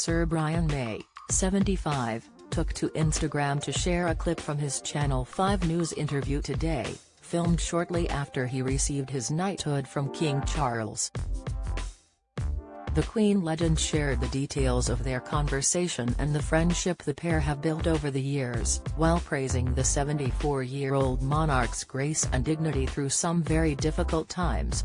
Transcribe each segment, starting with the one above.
Sir Brian May, 75, took to Instagram to share a clip from his Channel 5 News interview today, filmed shortly after he received his knighthood from King Charles. The Queen legend shared the details of their conversation and the friendship the pair have built over the years, while praising the 74-year-old monarch's grace and dignity through some very difficult times.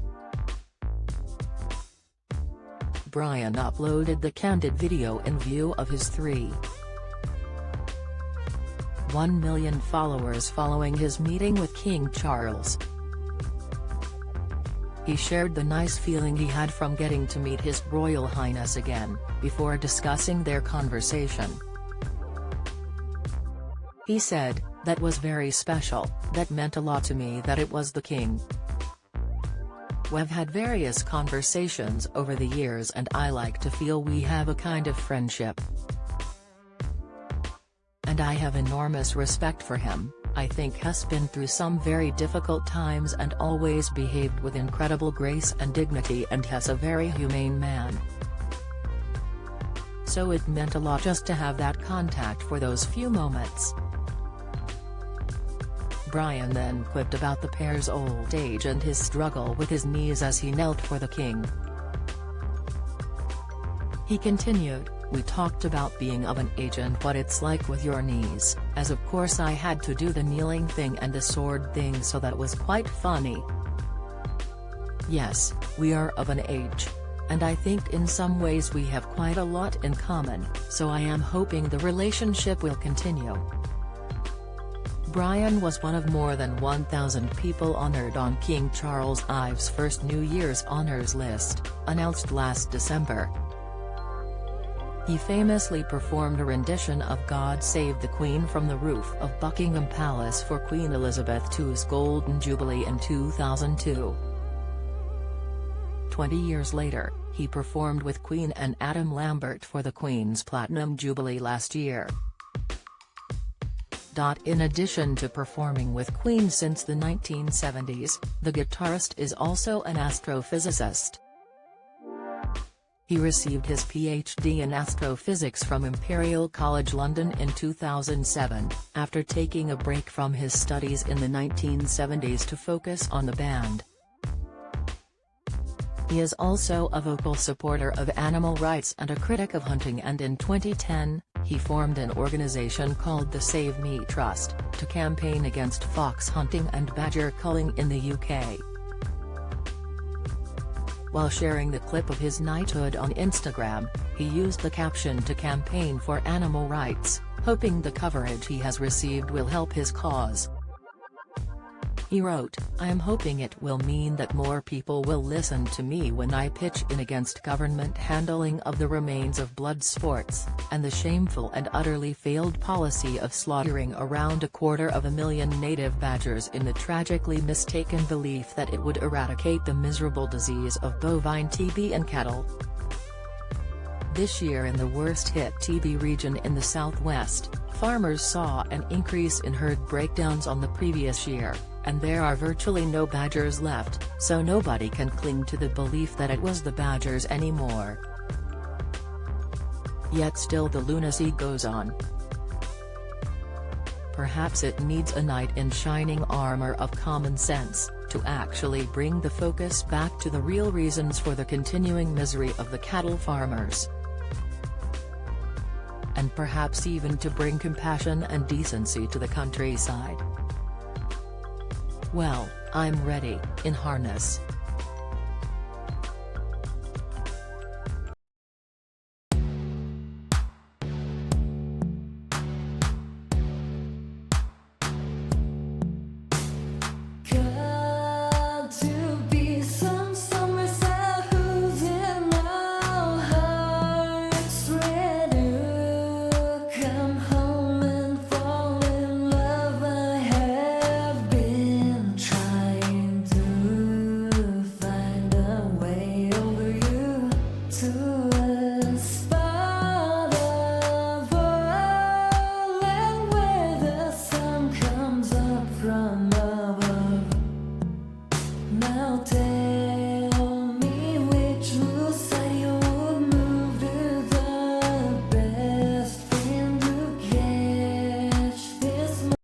Brian uploaded the candid video in view of his 3.1 million followers following his meeting with King Charles. He shared the nice feeling he had from getting to meet His Royal Highness again, before discussing their conversation. He said, "That was very special, that meant a lot to me that it was the King. We've had various conversations over the years and I like to feel we have a kind of friendship. And I have enormous respect for him. I think has been through some very difficult times and always behaved with incredible grace and dignity and has a very humane man. So it meant a lot just to have that contact for those few moments." Brian then quipped about the pair's old age and his struggle with his knees as he knelt for the King. He continued, "We talked about being of an age and what it's like with your knees, as of course I had to do the kneeling thing and the sword thing, so that was quite funny. Yes, we are of an age. And I think in some ways we have quite a lot in common, so I am hoping the relationship will continue." Brian was one of more than 1,000 people honored on King Charles I's first New Year's honours list, announced last December. He famously performed a rendition of God Save the Queen from the roof of Buckingham Palace for Queen Elizabeth II's Golden Jubilee in 2002. 20 years later, he performed with Queen and Adam Lambert for the Queen's Platinum Jubilee last year. In addition to performing with Queen since the 1970s, the guitarist is also an astrophysicist. He received his PhD in astrophysics from Imperial College London in 2007, after taking a break from his studies in the 1970s to focus on the band. He is also a vocal supporter of animal rights and a critic of hunting, and in 2010, he formed an organisation called the Save Me Trust, to campaign against fox hunting and badger culling in the UK. While sharing the clip of his knighthood on Instagram, he used the caption to campaign for animal rights, hoping the coverage he has received will help his cause. He wrote, "I am hoping it will mean that more people will listen to me when I pitch in against government handling of the remains of blood sports, and the shameful and utterly failed policy of slaughtering around 250,000 native badgers in the tragically mistaken belief that it would eradicate the miserable disease of bovine TB in cattle." This year in the worst-hit TB region in the southwest, farmers saw an increase in herd breakdowns on the previous year, and there are virtually no badgers left, so nobody can cling to the belief that it was the badgers anymore. Yet still the lunacy goes on. Perhaps it needs a knight in shining armor of common sense, to actually bring the focus back to the real reasons for the continuing misery of the cattle farmers. And perhaps even to bring compassion and decency to the countryside. Well, I'm ready, in harness. Now take